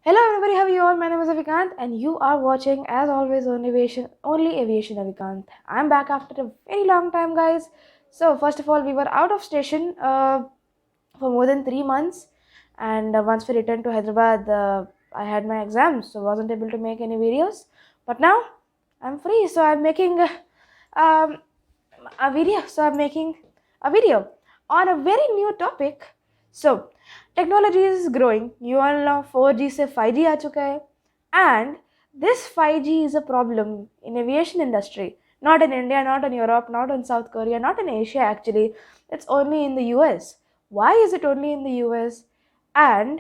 Hello everybody, how are you all? My name is Avikant and you are watching as always on Aviation, only Aviation Avikant. I'm back after a very long time guys. So first of all, we were out of station for more than 3 months, and once we returned to Hyderabad, I had my exams, so wasn't able to make any videos. But now I'm free, so I'm making um, a video. So I'm making a video on a very new topic. So technology is growing. You all know 4G से 5G आ चुका है, and this 5G is a problem in aviation industry. Not in India, not in Europe, not in South Korea, not in Asia actually. It's only in the US. Why is it only in the US? And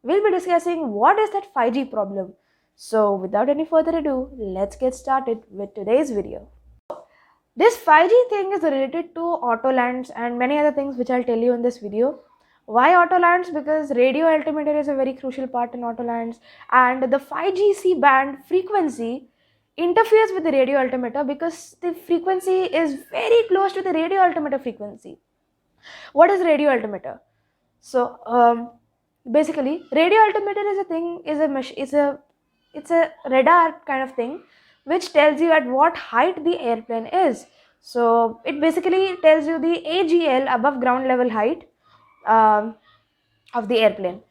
we'll be discussing what is that 5G problem. So without any further ado, let's get started with today's video. This 5G thing is related to autolands and many other things which I'll tell you in this video. Why autolands? Because radio altimeter is a very crucial part in autolands, and the 5G C band frequency interferes with the radio altimeter because the frequency is very close to the radio altimeter frequency. What is radio altimeter? So basically, radio altimeter is a thing, it's a radar kind of thing which tells you at what height the airplane is. So it basically tells you the AGL, above ground level height, um, of the airplane.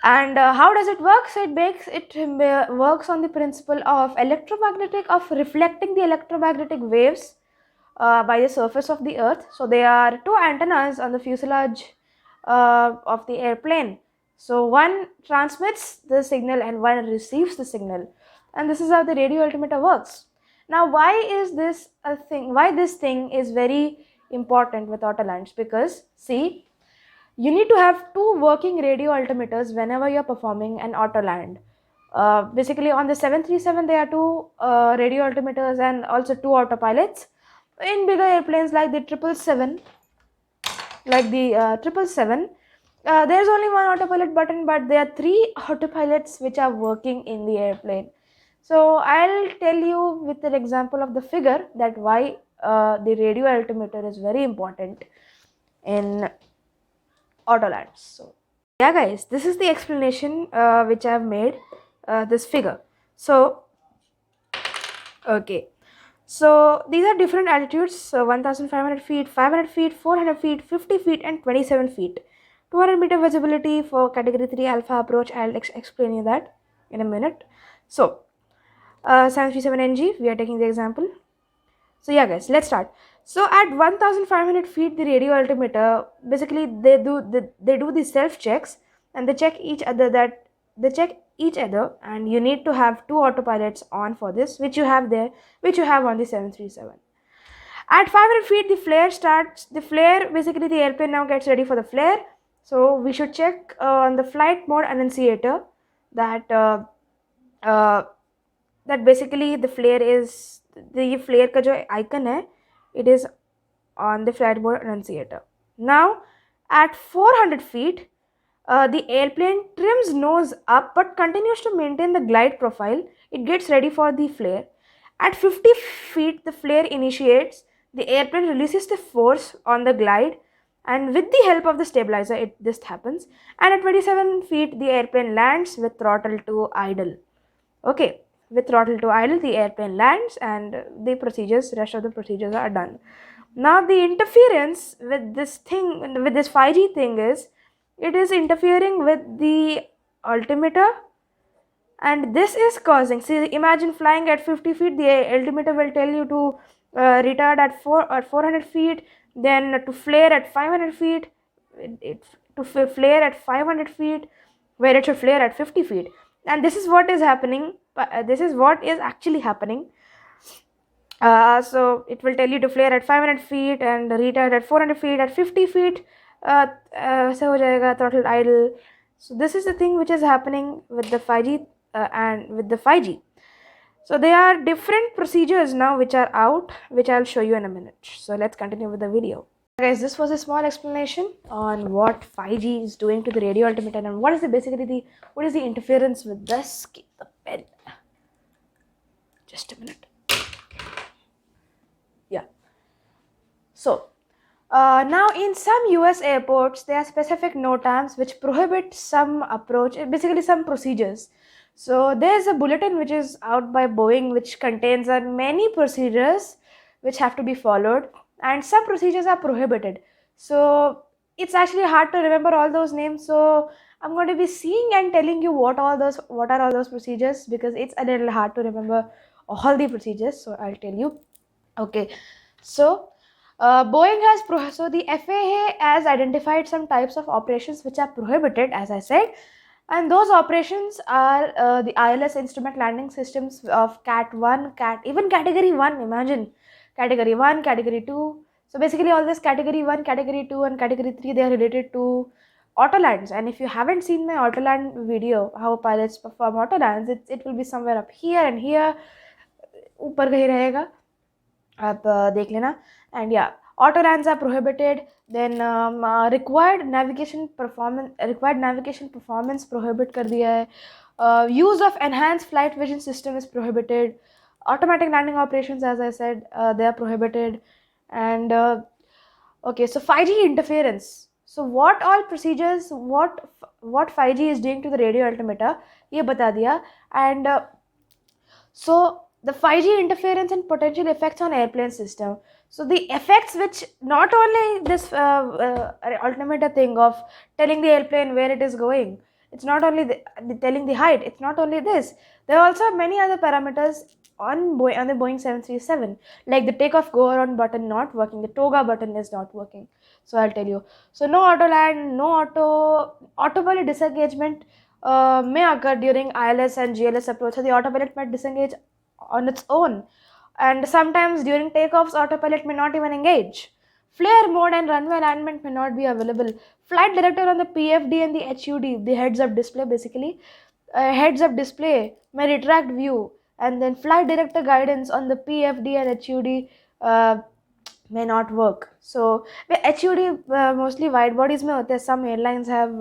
And how does it work? So it works on the principle of reflecting the electromagnetic waves by the surface of the earth. So there are two antennas on the fuselage of the airplane. So one transmits the signal and one receives the signal, and this is how the radio altimeter works. Now why is this a thing? Why this thing is very important with autolands? Because see, you need to have two working radio altimeters whenever you're performing an autoland. Basically on the 737 there are two radio altimeters and also two autopilots. In bigger airplanes like the 777, there's only one autopilot button, but there are three autopilots which are working in the airplane. So I'll tell you with an example of the figure that why the radio altimeter is very important in autolands. So yeah guys, this is the explanation which I've made, this figure. So okay, so these are different altitudes. So 1500 feet, 500 feet, 400 feet, 50 feet and 27 feet. 200 meter visibility for category 3 alpha approach. I'll explain you that in a minute. So 737 NG, we are taking the example. So yeah guys, let's start. So at 1500 feet, the radio altimeter, basically they do the self checks, and they check each other, and you need to have two autopilots on for this, which you have on the 737. At 500 feet, the flare starts. Basically the airplane now gets ready for the flare. So we should check on the flight mode annunciator that that basically the flare का जो icon है, it is on the flight mode annunciator. Now at 400 feet, the airplane trims nose up but continues to maintain the glide profile. It gets ready for the flare. At 50 feet, the flare initiates. The airplane releases the force on the glide, and with the help of the stabilizer, this happens. And at 27 feet, the airplane lands with throttle to idle. Okay, with throttle to idle, the airplane lands, and rest of the procedures are done. Now the interference with this 5G thing is, it is interfering with the altimeter, and this is causing, see, imagine flying at 50 feet, the altimeter will tell you to retard at 400 feet, then to flare at 500 feet, flare at 500 feet, where it should flare at 50 feet. And this is what is happening, this is what is actually happening. So it will tell you to flare at 500 feet and retard at 400 feet. At 50 feet ऐसे हो जाएगा throttle idle. So this is the thing which is happening with the 5G and with the 5G. So there are different procedures now which are out, which I'll show you in a minute. So let's continue with the video. Guys, this was a small explanation on what 5G is doing to the radio altimeter and what is the interference with this. Keep the pen. Just a minute. Yeah. So Now, in some US airports, there are specific NOTAMs which prohibit some approach, basically some procedures. So, there's a bulletin which is out by Boeing which contains many procedures which have to be followed, and some procedures are prohibited. So, it's actually hard to remember all those names. So, I'm going to be seeing and telling you what are all those procedures, because it's a little hard to remember all the procedures. So, I'll tell you. Okay, so Boeing has so the FAA has identified some types of operations which are prohibited, as I said, and those operations are the ILS instrument landing systems of Cat 1, even Category 1. Imagine Category 1, Category 2. So basically, all this Category 1, Category 2, and Category 3, they are related to autolands. And if you haven't seen my autoland video, how pilots perform autolands, it will be somewhere up here and here, ऊपर कहीं रहेगा, आप देख लेना. And yeah, autoruns are prohibited. Then required navigation performance prohibit कर दिया है. Use of enhanced flight vision system is prohibited. Automatic landing operations, as I said, they are prohibited. And okay, so 5G interference. So what all procedures, what 5G is doing to the radio altimeter, ये बता दिया. And so the 5G interference and potential effects on airplane system. So the effects which not only this altimeter thing of telling the airplane where it is going, it's not only telling the height, it's not only this. There are also many other parameters on the Boeing 737, like the takeoff go around button not working, the toga button is not working. So I'll tell you. So no auto land, no autopilot disengagement may occur during ILS and GLS approach. So the autopilot might disengage on its own, and sometimes during takeoffs autopilot may not even engage. Flare mode and runway alignment may not be available. Flight director on the PFD and the HUD, the heads up display, basically heads up display may retract view, and then flight director guidance on the PFD and HUD may not work. So HUD mostly wide bodies में होते हैं. Some airlines have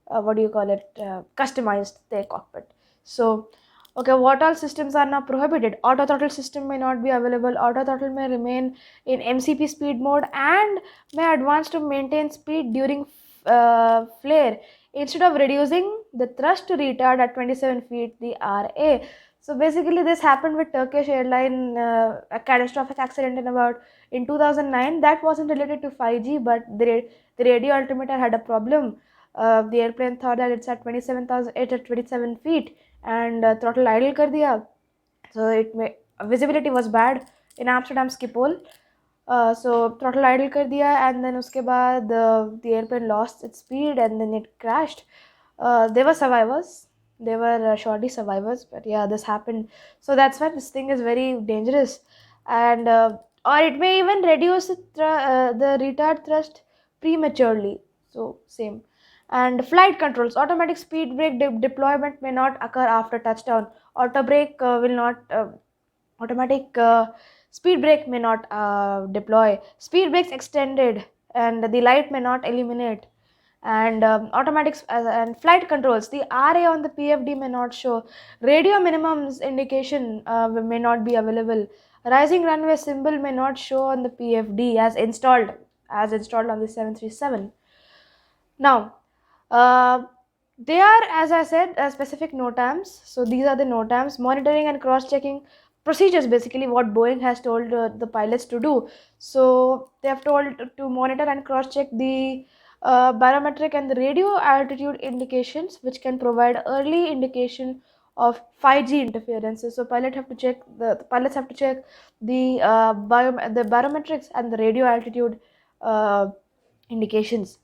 what do you call it, customized their cockpit. So okay, what all systems are now prohibited? Auto throttle system may not be available. Auto throttle may remain in MCP speed mode and may advance to maintain speed during flare instead of reducing the thrust to retard at 27 feet the RA. So basically this happened with Turkish airline, a catastrophic accident in 2009. That wasn't related to 5G, but the radio altimeter had a problem. The airplane thought that it's at 27 feet and throttle idle कर दिया. So visibility was bad in Amsterdam Schiphol. So throttle idle कर दिया, and then उसके बाद the airplane lost its speed and then it crashed. There were survivors. They were surely survivors, but yeah, this happened. So that's why this thing is very dangerous, and or it may even reduce the retard thrust prematurely. So same. And flight controls, automatic speed brake deployment may not occur after touchdown. Auto brake will not automatic speed brake may not deploy. Speed brakes extended and the light may not illuminate. And automatics and flight controls, the RA on the PFD may not show. Radio minimums indication may not be available. Rising runway symbol may not show on the PFD as installed on the 737. Now they are, as I said, specific NOTAMs. So these are the NOTAMs, monitoring and cross-checking procedures, basically what Boeing has told the pilots to do. So they have told to monitor and cross-check the barometric and the radio altitude indications, which can provide early indication of 5G interferences. So pilots have to check the barometrics and the radio altitude indications.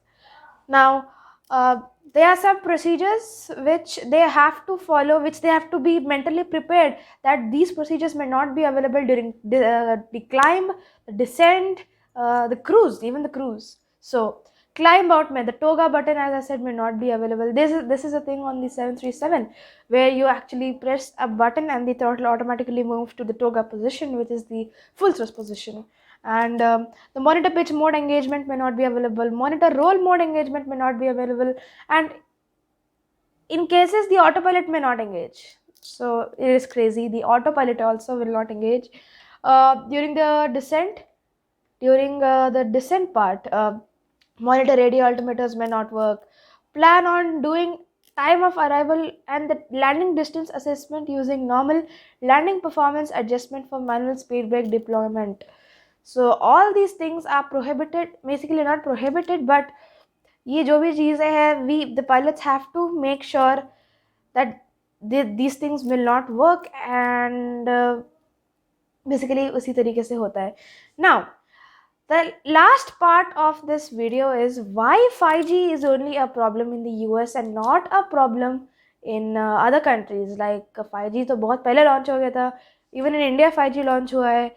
Now there are some procedures which they have to follow, which they have to be mentally prepared that these procedures may not be available during the climb, the descent, the cruise, even the cruise. So climb out may, the toga button, as I said, may not be available. This is a thing on the 737 where you actually press a button and the throttle automatically moves to the toga position, which is the full thrust position. And the monitor pitch mode engagement may not be available. Monitor roll mode engagement may not be available. And in cases the autopilot may not engage. So it is crazy. The autopilot also will not engage. During the descent, during the descent part. Monitor radio altimeters may not work. Plan on doing time of arrival and the landing distance assessment using normal landing performance adjustment for manual speed brake deployment. So all these things are prohibited, basically not prohibited, but ये जो भी चीज़ें हैं, the pilots have to make sure that these things will not work, and basically उसी तरीके से होता है. Now the last part of this video is why 5G is only a problem in the US and not a problem in other countries. Like 5G तो बहुत पहले launch हो गया था. Even in India 5G launch हुआ है.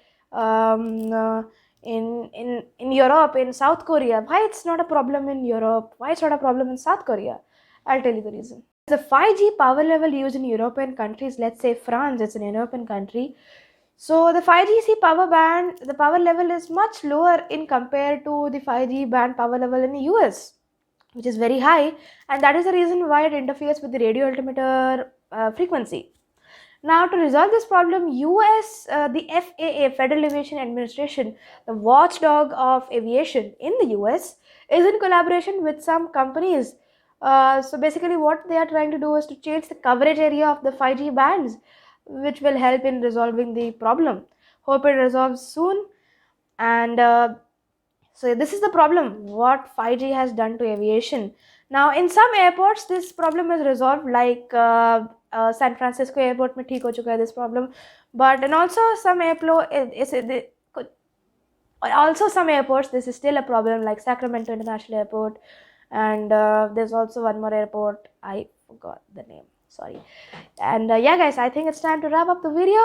In Europe, in South Korea. Why it's not a problem in Europe? Why it's not a problem in South Korea? I'll tell you the reason. The 5G power level used in European countries, let's say France, it's an European country. So the 5G power band, the power level is much lower in compared to the 5G band power level in the US, which is very high, and that is the reason why it interferes with the radio altimeter frequency. Now, to resolve this problem, the FAA, Federal Aviation Administration, the watchdog of aviation in the US, is in collaboration with some companies. So basically what they are trying to do is to change the coverage area of the 5G bands, which will help in resolving the problem. Hope it resolves soon. And so this is the problem, what 5G has done to aviation. Now, in some airports, this problem is resolved, like San Francisco airport mein theek ho chuka hai this problem, but and also some some airports this is still a problem, like Sacramento International Airport, and there's also one more airport, I forgot the name, sorry. And yeah guys, I think it's time to wrap up the video.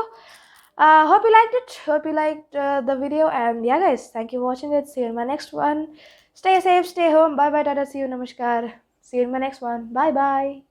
Hope you liked it, hope you liked the video, and yeah guys, thank you for watching it. See you in my next one. Stay safe, stay home, bye bye, tata, see you, namaskar. See you in my next one. Bye bye.